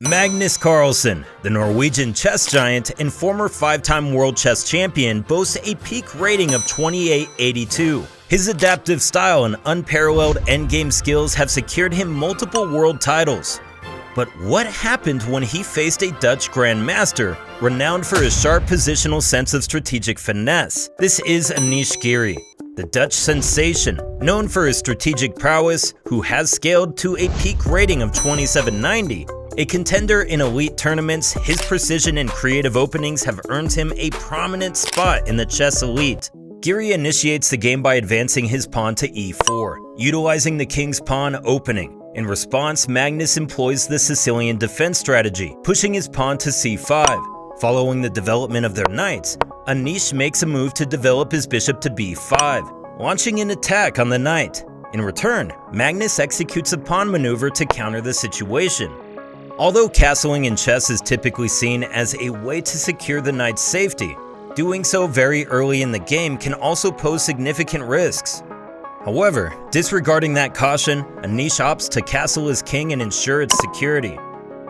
Magnus Carlsen, the Norwegian chess giant and former 5-time world chess champion, boasts a peak rating of 2882. His adaptive style and unparalleled endgame skills have secured him multiple world titles. But what happened when he faced a Dutch grandmaster, renowned for his sharp positional sense of strategic finesse? This is Anish Giri, the Dutch sensation, known for his strategic prowess, who has scaled to a peak rating of 2790. A contender in elite tournaments, his precision and creative openings have earned him a prominent spot in the chess elite. Giri initiates the game by advancing his pawn to e4, utilizing the king's pawn opening. In response, Magnus employs the Sicilian defense strategy, pushing his pawn to c5. Following the development of their knights, Anish makes a move to develop his bishop to b5, launching an attack on the knight. In return, Magnus executes a pawn maneuver to counter the situation. Although castling in chess is typically seen as a way to secure the knight's safety, doing so very early in the game can also pose significant risks. However, disregarding that caution, Anish opts to castle his king and ensure its security.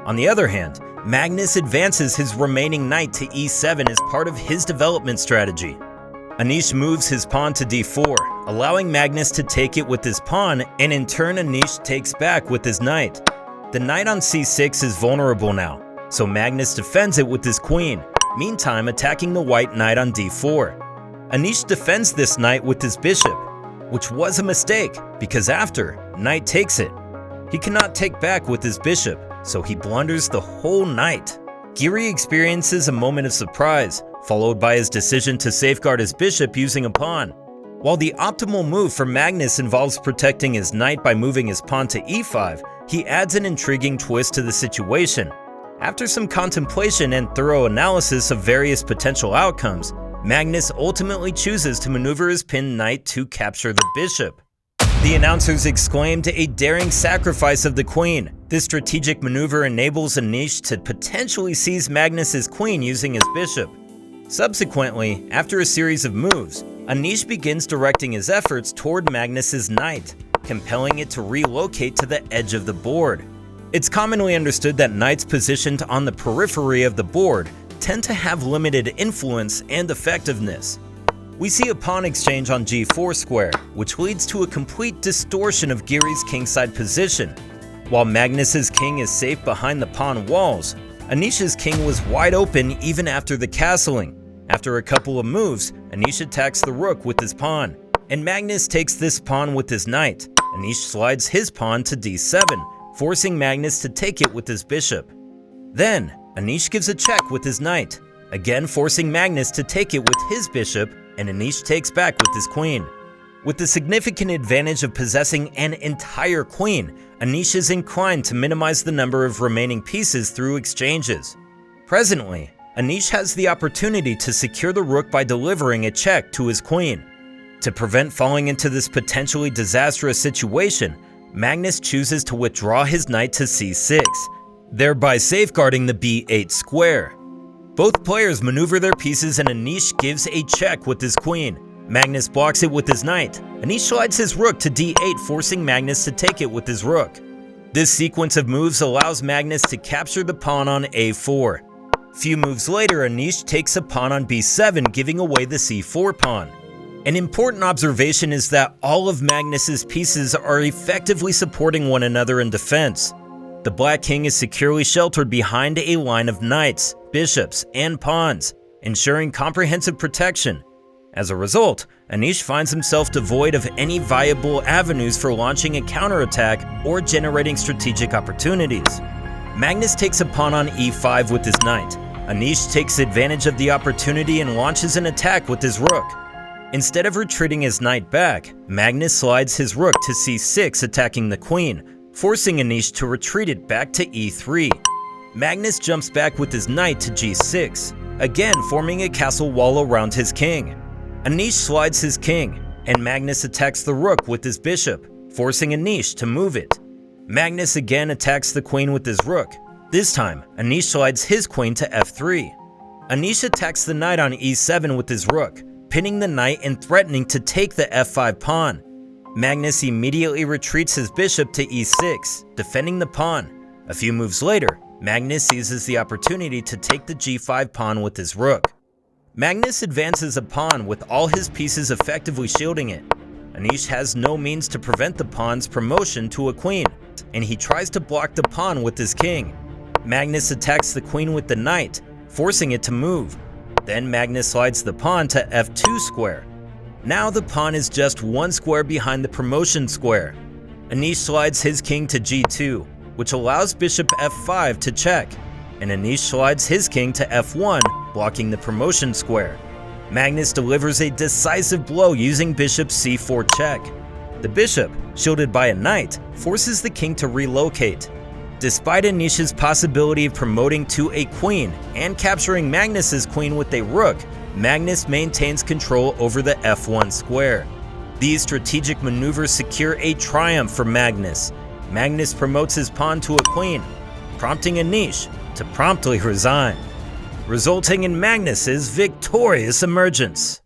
On the other hand, Magnus advances his remaining knight to e7 as part of his development strategy. Anish moves his pawn to d4, allowing Magnus to take it with his pawn, and in turn Anish takes back with his knight. The knight on c6 is vulnerable now, so Magnus defends it with his queen, meantime attacking the white knight on d4. Anish defends this knight with his bishop, which was a mistake because after, knight takes it. He cannot take back with his bishop, so he blunders the whole knight. Giri experiences a moment of surprise, followed by his decision to safeguard his bishop using a pawn. While the optimal move for Magnus involves protecting his knight by moving his pawn to e5, he adds an intriguing twist to the situation. After some contemplation and thorough analysis of various potential outcomes, Magnus ultimately chooses to maneuver his pinned knight to capture the bishop. The announcers exclaimed a daring sacrifice of the queen. This strategic maneuver enables Anish to potentially seize Magnus's queen using his bishop. Subsequently, after a series of moves, Anish begins directing his efforts toward Magnus's knight, compelling it to relocate to the edge of the board. It's commonly understood that knights positioned on the periphery of the board tend to have limited influence and effectiveness. We see a pawn exchange on g4 square, which leads to a complete distortion of Giri's kingside position. While Magnus's king is safe behind the pawn walls, Anish's king was wide open even after the castling. After a couple of moves, Anish attacks the rook with his pawn, and Magnus takes this pawn with his knight. Anish slides his pawn to d7, forcing Magnus to take it with his bishop. Then, Anish gives a check with his knight, again forcing Magnus to take it with his bishop, and Anish takes back with his queen. With the significant advantage of possessing an entire queen, Anish is inclined to minimize the number of remaining pieces through exchanges. Presently, Anish has the opportunity to secure the rook by delivering a check to his queen. To prevent falling into this potentially disastrous situation, Magnus chooses to withdraw his knight to c6, thereby safeguarding the b8 square. Both players maneuver their pieces and Anish gives a check with his queen. Magnus blocks it with his knight. Anish slides his rook to d8, forcing Magnus to take it with his rook. This sequence of moves allows Magnus to capture the pawn on a4. Few moves later, Anish takes a pawn on b7, giving away the c4 pawn. An important observation is that all of Magnus's pieces are effectively supporting one another in defense. The black king is securely sheltered behind a line of knights, bishops, and pawns, ensuring comprehensive protection. As a result, Anish finds himself devoid of any viable avenues for launching a counterattack or generating strategic opportunities. Magnus takes a pawn on e5 with his knight. Anish takes advantage of the opportunity and launches an attack with his rook. Instead of retreating his knight back, Magnus slides his rook to c6, attacking the queen, forcing Anish to retreat it back to e3. Magnus jumps back with his knight to g6, again forming a castle wall around his king. Anish slides his king, and Magnus attacks the rook with his bishop, forcing Anish to move it. Magnus again attacks the queen with his rook. This time, Anish slides his queen to f3. Anish attacks the knight on e7 with his rook, pinning the knight and threatening to take the f5 pawn. Magnus immediately retreats his bishop to e6, defending the pawn. A few moves later, Magnus seizes the opportunity to take the g5 pawn with his rook. Magnus advances a pawn with all his pieces effectively shielding it. Anish has no means to prevent the pawn's promotion to a queen, and he tries to block the pawn with his king. Magnus attacks the queen with the knight, forcing it to move. Then Magnus slides the pawn to f2 square. Now the pawn is just one square behind the promotion square. Anish slides his king to g2, which allows bishop f5 to check, and Anish slides his king to f1, blocking the promotion square. Magnus delivers a decisive blow using bishop c4 check. The bishop, shielded by a knight, forces the king to relocate. Despite Anish's possibility of promoting to a queen and capturing Magnus's queen with a rook, Magnus maintains control over the f1 square. These strategic maneuvers secure a triumph for Magnus. Magnus promotes his pawn to a queen, prompting Anish to promptly resign, resulting in Magnus's victorious emergence.